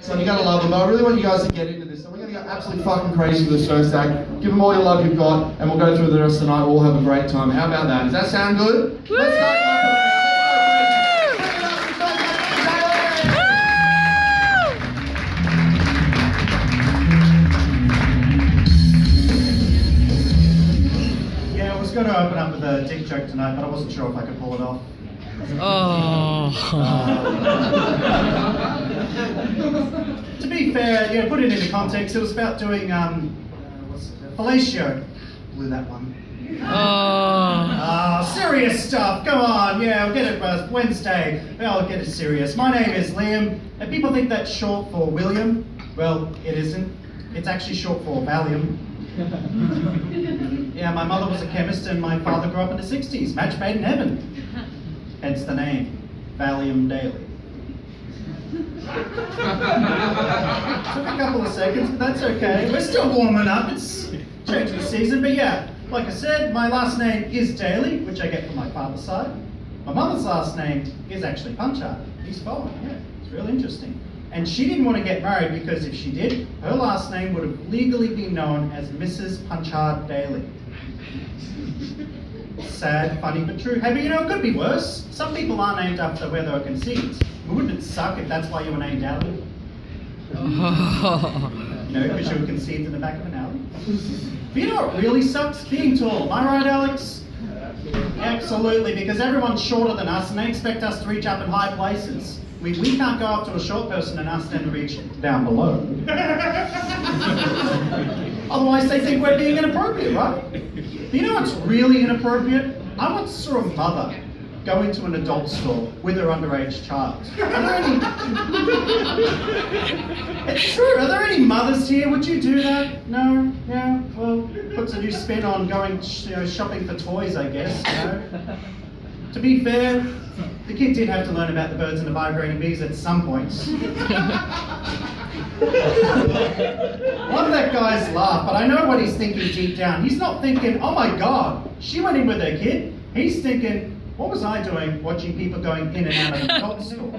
So you gotta love them, but I really want you guys to get into this. So we're gonna go absolutely fucking crazy with this first act. Give them all your love you've got, and we'll go through the rest of the night. We'll all have a great time. How about that? Does that sound good? Let's start. Yeah, I was going to open up with a dick joke tonight, but I wasn't sure if I could pull it off. To be fair, yeah, put it into context, it was about doing, fellatio. Blew that one. Serious stuff, come on, yeah, we'll get it Wednesday. I'll get it serious. My name is Liam, and people think that's short for William. Well, it isn't. It's actually short for Valium. Yeah, my mother was a chemist and my father grew up in the 60s. Match made in heaven. Hence the name, Valium Daily. Took a couple of seconds, but that's okay. We're still warming up. It's changing the season, but yeah, like I said, my last name is Daly, which I get from my father's side. My mother's last name is actually Punchard. He's following, yeah, it's really interesting. And she didn't want to get married because if she did, her last name would have legally been known as Mrs. Punchard Daly. Sad, funny, but true. Hey, but you know, it could be worse. Some people are named after where they were conceived. Wouldn't it suck if that's why you were named Daly? You know, because you were conceived in the back of an alley. But you know what really sucks? Being tall. Am I right, Alex? Absolutely, because everyone's shorter than us and they expect us to reach up in high places. We can't go up to a short person and ask them to reach down below. Otherwise they think we're being inappropriate, right? But you know what's really inappropriate? I once saw a mother go into an adult store with her underage child. It's true, are there any mothers here? Would you do that? No? Yeah? Well, puts a new spin on going shopping for toys, I guess, you know? To be fair, the kid did have to learn about the birds and the vibrating bees at some points. Love that guy's laugh, but I know what he's thinking deep down. He's not thinking, oh my god, she went in with her kid. He's thinking, what was I doing watching people going in and out of the adult store?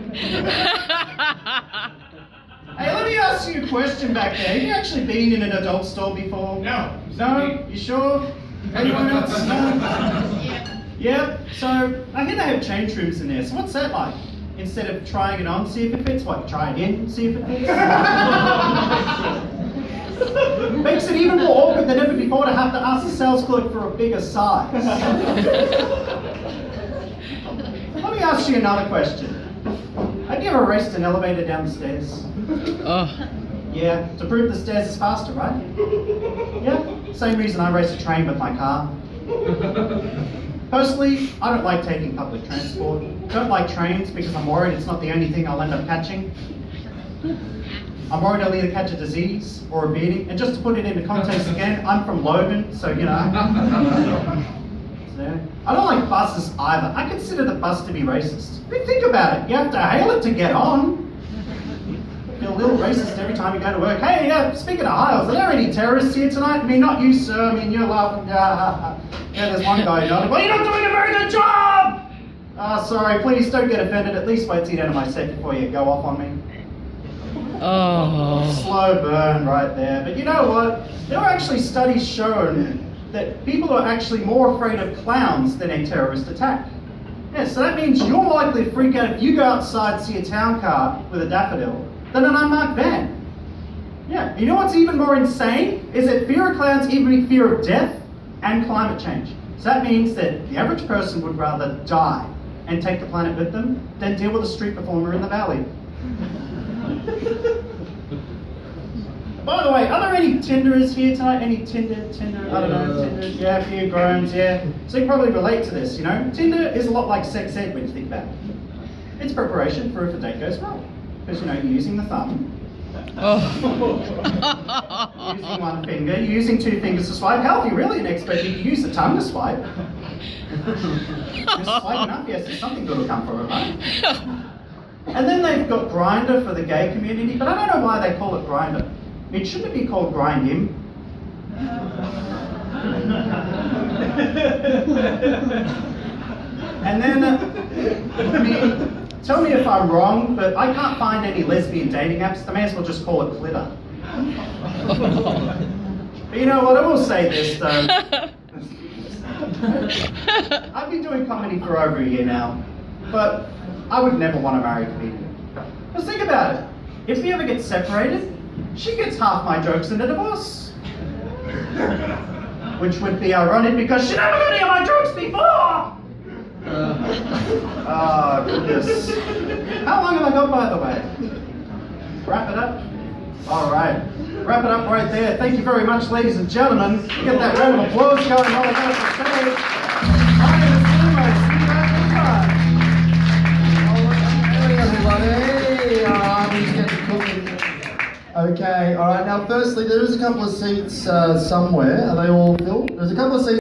Hey, let me ask you a question back there. Have you actually been in an adult store before? No. No? You sure? Anyone else? No? Yeah, so I hear they have change rooms in there. So what's that like? Instead of trying it on, see if it fits, what, try it in, see if it fits? Makes it even more awkward than ever before to have to ask the sales clerk for a bigger size. Let me ask you another question. Have you ever raced an elevator down the stairs? Yeah, to prove the stairs is faster, right? Yeah, same reason I race a train with my car. Personally, I don't like taking public transport. Don't like trains because I'm worried it's not the only thing I'll end up catching. I'm worried I'll either catch a disease or a beating. And just to put it into context again, I'm from Logan, so you know. I don't like buses either. I consider the bus to be racist. But think about it. You have to hail it to get on. I feel a little racist every time you go to work. Hey, speaking of hails, are there any terrorists here tonight? I mean, not you, sir. I mean, you're laughing. Yeah, there's one guy nodding. Well, you're not doing a very good job! Sorry, please don't get offended. At least wait till you're out of my set before you go off on me. Slow burn right there. But you know what? There are actually studies shown that people are actually more afraid of clowns than a terrorist attack. Yeah, so that means you're more likely to freak out if you go outside and see a town car with a daffodil than an unmarked van. Yeah, you know what's even more insane? Is that fear of clowns even fear of death and climate change. So that means that the average person would rather die and take the planet with them than deal with a street performer in the valley. By the way, are there any Tinderers here tonight? Any Tinder, I don't know, Tinder, yeah, a few groans, yeah. So you can probably relate to this, you know? Tinder is a lot like sex ed when you think about it. It's preparation for if a date goes well. Because, you know, you're using the thumb. Using one finger, you're using two fingers to swipe. Hell, if you're really an expert, you can use the tongue to swipe. Just swipe enough, yes, there's something good will come from it, right? And then they've got Grindr for the gay community, but I don't know why they call it Grindr. It shouldn't be called Grind Him. And then, tell me if I'm wrong, but I can't find any lesbian dating apps. They may as well just call it Glitter. But you know what, I will say this though. I've been doing comedy for over a year now, but I would never want to marry a comedian. Because think about it, if we ever get separated, she gets half my jokes in a divorce. Which would be ironic because she never got any of my jokes before! Oh, goodness. How long have I got, by the way? Wrap it up? Alright. Wrap it up right there. Thank you very much, ladies and gentlemen. Get that round of applause going while I go to the stage. My name is Limo. See you back next time. Hey, everybody. I'm just getting cooking. Okay, alright. Now, firstly, there is a couple of seats somewhere. Are they all filled? There's a couple of seats.